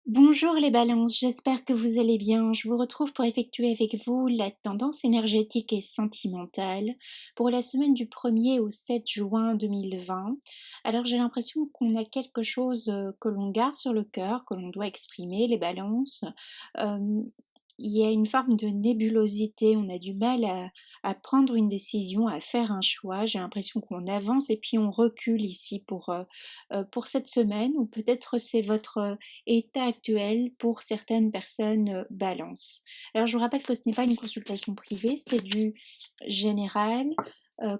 Bonjour les balances, j'espère que vous allez bien. Je vous retrouve pour effectuer avec vous la tendance énergétique et sentimentale pour la semaine du 1er au 7 juin 2020. Alors j'ai l'impression qu'on a quelque chose que l'on garde sur le cœur, que l'on doit exprimer, les balances. Euh, il y a une forme de nébulosité, on a du mal à prendre une décision, à faire un choix. J'ai l'impression qu'on avance et puis on recule ici pour cette semaine, ou peut-être c'est votre état actuel pour certaines personnes balance. Alors je vous rappelle que ce n'est pas une consultation privée, c'est du général,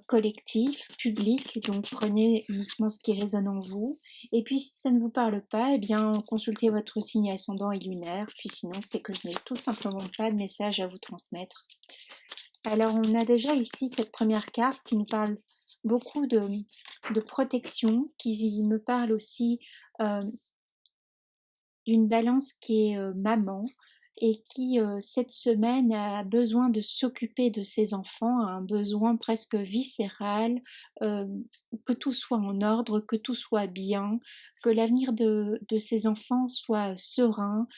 collectif, public, donc prenez uniquement ce qui résonne en vous. Et puis si ça ne vous parle pas, eh bien consultez votre signe ascendant et lunaire, puis sinon c'est que je n'ai tout simplement pas de message à vous transmettre. Alors on a déjà ici cette première carte qui nous parle beaucoup de protection, qui me parle aussi euh, d'une balance qui est maman et qui, cette semaine, a besoin de s'occuper de ses enfants, a un besoin presque viscéral, euh, que tout soit en ordre, que tout soit bien, que l'avenir de ses enfants soit serein,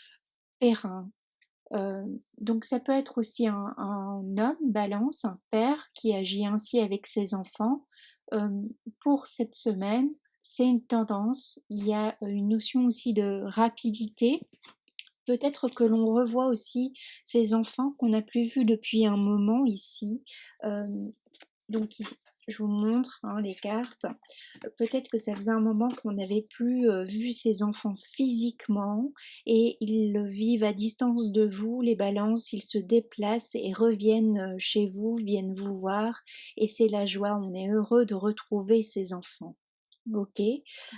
périn. Euh, donc ça peut être aussi un homme balance, un père qui agit ainsi avec ses enfants. Euh, pour cette semaine, c'est une tendance. Il y a une notion aussi de rapidité. Peut-être que l'on revoit aussi ces enfants qu'on n'a plus vus depuis un moment ici. Euh, donc je vous montre les cartes. Peut-être que ça faisait un moment qu'on n'avait plus vu ces enfants physiquement et ils le vivent à distance de vous, les balances, ils se déplacent et reviennent chez vous, viennent vous voir et c'est la joie, on est heureux de retrouver ces enfants. Ok.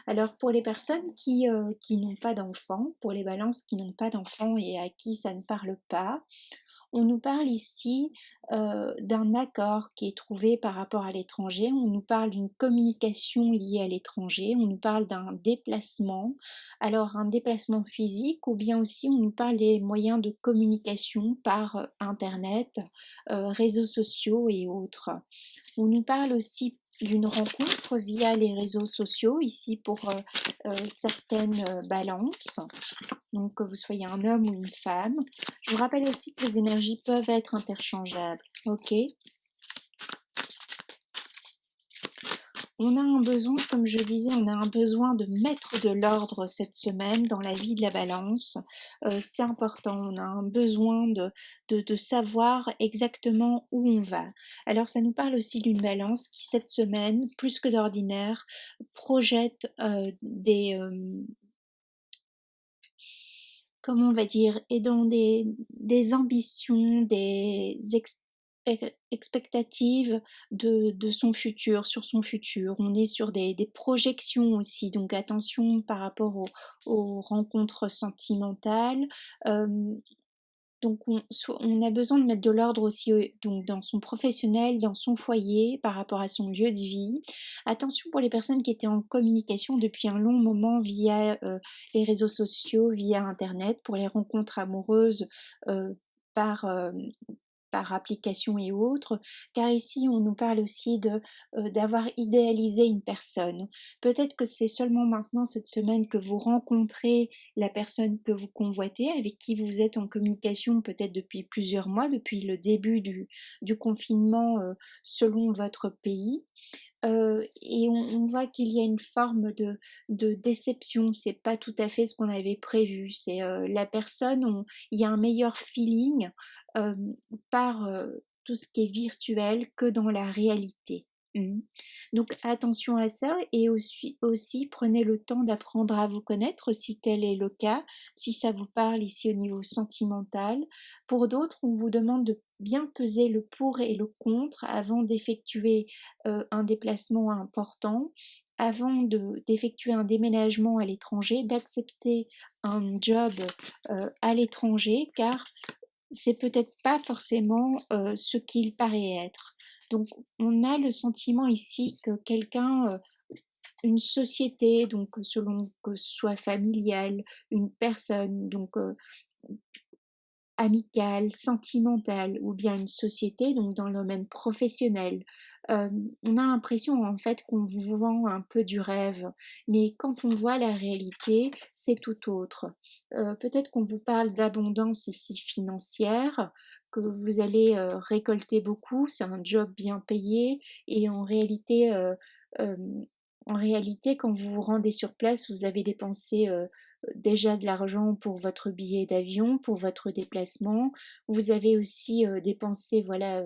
Alors pour les personnes qui n'ont pas d'enfants, pour les balances qui n'ont pas d'enfants et à qui ça ne parle pas, on nous parle ici d'un accord qui est trouvé par rapport à l'étranger, on nous parle d'une communication liée à l'étranger, on nous parle d'un déplacement, alors un déplacement physique ou bien aussi on nous parle des moyens de communication par Internet, réseaux sociaux et autres. On nous parle aussi d'une rencontre via les réseaux sociaux, ici pour certaines balances, donc que vous soyez un homme ou une femme. Je vous rappelle aussi que les énergies peuvent être interchangeables, ok? On a un besoin, comme je disais, on a un besoin de mettre de l'ordre cette semaine dans la vie de la balance. C'est important, on a un besoin de savoir exactement où on va. Alors ça nous parle aussi d'une balance qui cette semaine, plus que d'ordinaire, projette comment on va dire, et dans des ambitions, expectatives de son futur, sur son futur. On est sur des projections aussi, donc attention par rapport aux rencontres sentimentales. Euh, donc on a besoin de mettre de l'ordre aussi donc dans son professionnel, dans son foyer, par rapport à son lieu de vie. Attention pour les personnes qui étaient en communication depuis un long moment via les réseaux sociaux, via Internet, pour les rencontres amoureuses euh, par, euh, par application et autres, car ici on nous parle aussi d'avoir idéalisé une personne. Peut-être que c'est seulement maintenant cette semaine que vous rencontrez la personne que vous convoitez, avec qui vous êtes en communication peut-être depuis plusieurs mois, depuis le début du confinement selon votre pays. Et on voit qu'il y a une forme de déception, c'est pas tout à fait ce qu'on avait prévu. C'est la personne, il y a un meilleur feeling euh, par tout ce qui est virtuel que dans la réalité. Mhm. Donc attention à ça et aussi prenez le temps d'apprendre à vous connaître si tel est le cas, si ça vous parle ici au niveau sentimental. Pour d'autres, on vous demande de bien peser le pour et le contre avant d'effectuer un déplacement important, avant d'effectuer un déménagement à l'étranger, d'accepter un job à l'étranger, car c'est peut-être pas forcément ce qu'il paraît être. Donc on a le sentiment ici que quelqu'un, une société, donc selon que ce soit familial, une personne, donc amicale, sentimentale ou bien une société, donc dans le domaine professionnel. On a l'impression en fait qu'on vous vend un peu du rêve, mais quand on voit la réalité, c'est tout autre. Peut-être qu'on vous parle d'abondance ici financière, que vous allez récolter beaucoup, c'est un job bien payé, et euh, en réalité, quand vous vous rendez sur place, vous avez dépensé déjà de l'argent pour votre billet d'avion, pour votre déplacement. Vous avez aussi dépensé, voilà,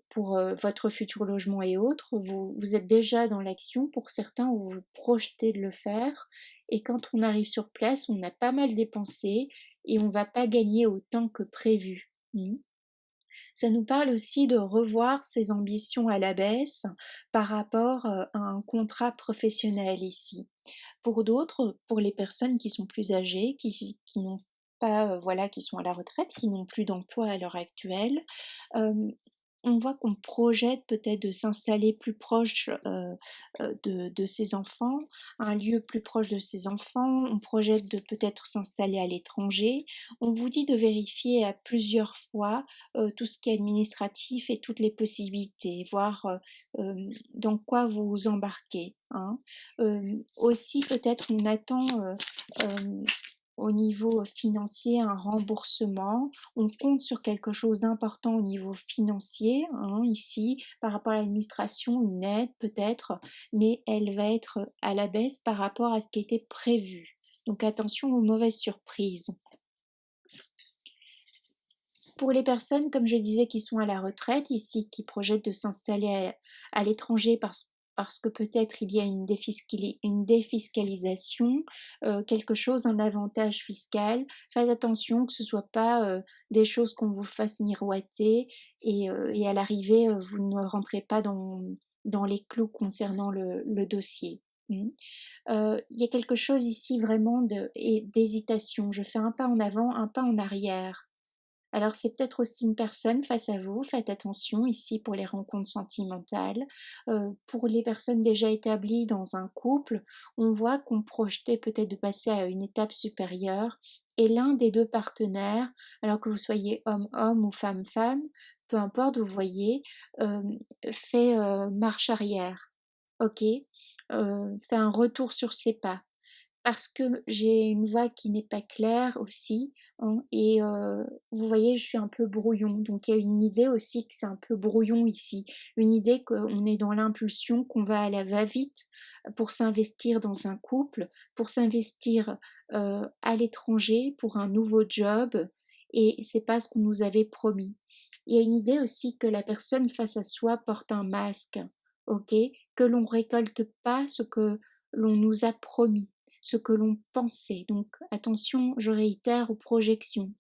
pour votre futur logement et autres. Vous êtes déjà dans l'action pour certains ou vous projetez de le faire. Et quand on arrive sur place, on a pas mal dépensé et on va pas gagner autant que prévu. Ça nous parle aussi de revoir ses ambitions à la baisse par rapport à un contrat professionnel ici. Pour d'autres, pour les personnes qui sont plus âgées, qui n'ont pas, voilà, qui sont à la retraite, qui n'ont plus d'emploi à l'heure actuelle, euh, on voit qu'on projette peut-être de s'installer plus proche de ses enfants, un lieu plus proche de ses enfants, on projette de peut-être s'installer à l'étranger. On vous dit de vérifier à plusieurs fois tout ce qui est administratif et toutes les possibilités, voir dans quoi vous vous embarquez. Hein. Aussi, peut-être on attend euh, au niveau financier un remboursement. On compte sur quelque chose d'important au niveau financier, hein, ici, par rapport à l'administration, une aide peut-être, mais elle va être à la baisse par rapport à ce qui était prévu. Donc attention aux mauvaises surprises. Pour les personnes, comme je disais, qui sont à la retraite ici, qui projettent de s'installer à l'étranger parce que peut-être il y a une défiscalisation, quelque chose, un avantage fiscal, faites attention que ce ne soit pas des choses qu'on vous fasse miroiter et à l'arrivée, vous ne rentrez pas dans les clous concernant le dossier. Il y a quelque chose ici vraiment d'hésitation. Je fais un pas en avant, un pas en arrière. Alors c'est peut-être aussi une personne face à vous, faites attention ici pour les rencontres sentimentales. Pour les personnes déjà établies dans un couple, on voit qu'on projetait peut-être de passer à une étape supérieure et l'un des deux partenaires, alors que vous soyez homme-homme ou femme-femme, peu importe, vous voyez, euh, fait marche arrière, ok, fait un retour sur ses pas parce que j'ai une voix qui n'est pas claire aussi, hein, et vous voyez, je suis un peu brouillon. Donc il y a une idée aussi que c'est un peu brouillon ici. Une idée qu'on est dans l'impulsion, qu'on va à la va-vite pour s'investir dans un couple, pour s'investir à l'étranger, pour un nouveau job, et c'est pas ce qu'on nous avait promis. Il y a une idée aussi que la personne face à soi porte un masque, ok, que l'on récolte pas ce que l'on nous a promis, ce que l'on pensait. Donc attention, je réitère, aux projections.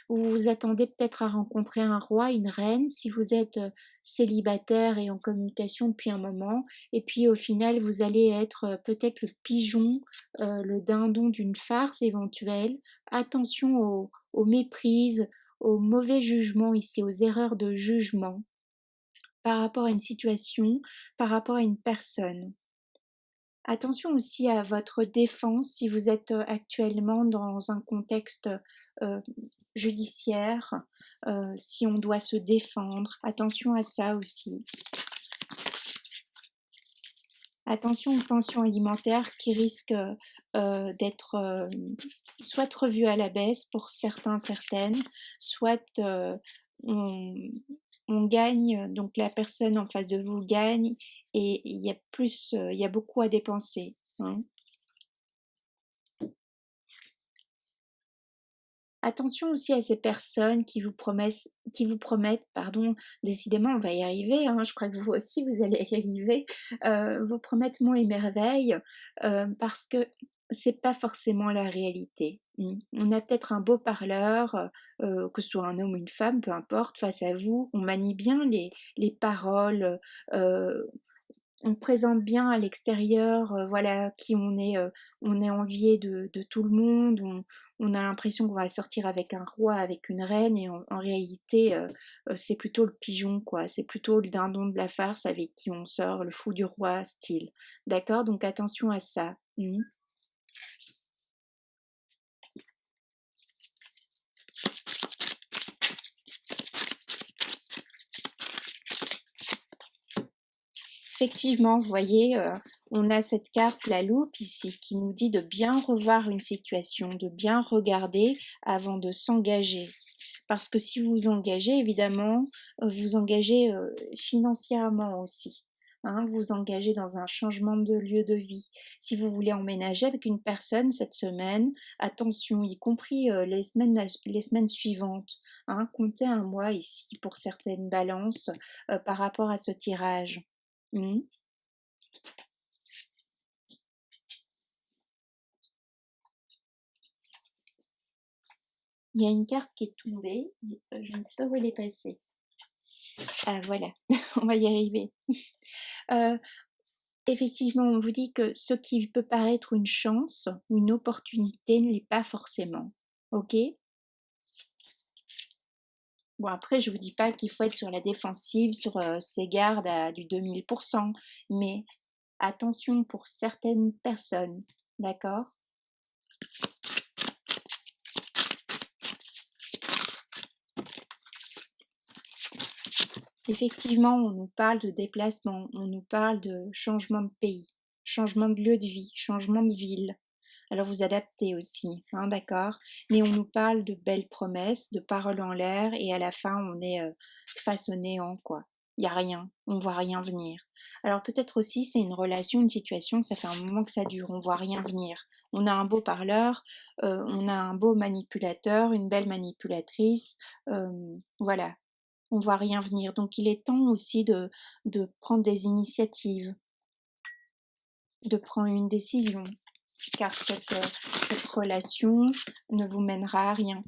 Vous vous attendez peut-être à rencontrer un roi, une reine, si vous êtes célibataire et en communication depuis un moment, et puis au final vous allez être peut-être le pigeon, le dindon d'une farce éventuelle. Attention aux méprises, aux mauvais jugements ici, aux erreurs de jugement par rapport à une situation, par rapport à une personne. Attention aussi à votre défense si vous êtes actuellement dans un contexte euh, judiciaire, si on doit se défendre. Attention à ça aussi. Attention aux pensions alimentaires qui risquent d'être soit revues à la baisse pour certains, certaines, soit on, on gagne, donc la personne en face de vous gagne et il y a beaucoup à dépenser. Hein. Attention aussi à ces personnes qui vous promettent, pardon, décidément on va y arriver, hein, je crois que vous aussi vous allez y arriver, vous promettent monts et merveilles parce que c'est pas forcément la réalité. On a peut-être un beau parleur, que ce soit un homme ou une femme, peu importe, face à vous, on manie bien les paroles, euh, on présente bien à l'extérieur, voilà, qui on est envié de tout le monde, on a l'impression qu'on va sortir avec un roi, avec une reine, et en réalité, c'est plutôt le pigeon, quoi, c'est plutôt le dindon de la farce avec qui on sort, le fou du roi style. D'accord? Donc attention à ça. Effectivement, vous voyez, on a cette carte, la loupe ici, qui nous dit de bien revoir une situation, de bien regarder avant de s'engager. Parce que si vous vous engagez, évidemment, vous engagez financièrement aussi. Hein, vous vous engagez dans un changement de lieu de vie. Si vous voulez emménager avec une personne cette semaine, attention, y compris les semaines suivantes. Hein, comptez un mois ici pour certaines balances par rapport à ce tirage. Mmh. Il y a une carte qui est tombée, je ne sais pas où elle est passée. Ah voilà, on va y arriver. Euh, Effectivement, on vous dit que ce qui peut paraître une chance, une opportunité ne l'est pas forcément. Ok? Bon, après, je vous dis pas qu'il faut être sur la défensive, sur ses gardes à du 2000%, mais attention pour certaines personnes, d'accord? Effectivement, on nous parle de déplacement, on nous parle de changement de pays, changement de lieu de vie, changement de ville. Alors vous adaptez aussi, hein, d'accord? Mais on nous parle de belles promesses, de paroles en l'air, et à la fin on est face au néant, quoi. Il n'y a rien, on voit rien venir. Alors peut-être aussi c'est une relation, une situation, ça fait un moment que ça dure, on voit rien venir. On a un beau parleur, on a un beau manipulateur, une belle manipulatrice, voilà, on voit rien venir. Donc il est temps aussi de prendre des initiatives, de prendre une décision, car cette relation ne vous mènera à rien.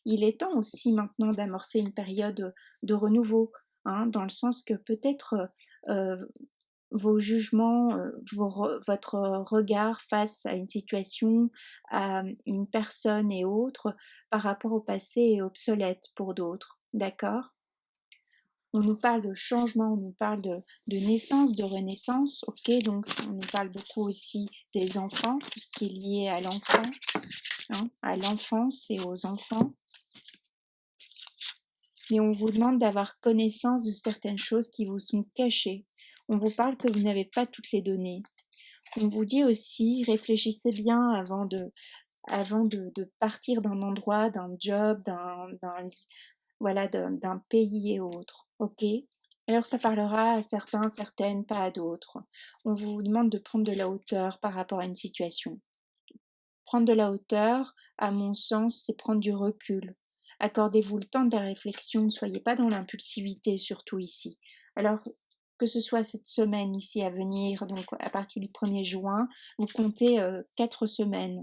Il est temps aussi maintenant d'amorcer une période de renouveau, hein, dans le sens que peut-être euh, vos jugements, votre regard face à une situation, à une personne et autres, par rapport au passé est obsolète pour d'autres. D'accord? On nous parle de changement, on nous parle de naissance, de renaissance, ok, donc on nous parle beaucoup aussi des enfants, tout ce qui est lié à l'enfant, hein, à l'enfance et aux enfants. Mais on vous demande d'avoir connaissance de certaines choses qui vous sont cachées. On vous parle que vous n'avez pas toutes les données. On vous dit aussi, réfléchissez bien avant de partir d'un endroit, d'un job, voilà, d'un pays et autres. Ok? Alors ça parlera à certains, certaines, pas à d'autres. On vous demande de prendre de la hauteur par rapport à une situation. Prendre de la hauteur, à mon sens, c'est prendre du recul. Accordez-vous le temps de la réflexion, ne soyez pas dans l'impulsivité, surtout ici. Alors, que ce soit cette semaine ici à venir, donc à partir du 1er juin, vous comptez 4 semaines.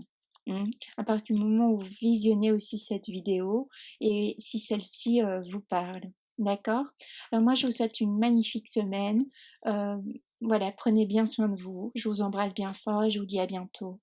À partir du moment où vous visionnez aussi cette vidéo et si celle-ci vous parle. D'accord? Alors moi, je vous souhaite une magnifique semaine. Voilà, prenez bien soin de vous. Je vous embrasse bien fort et je vous dis à bientôt.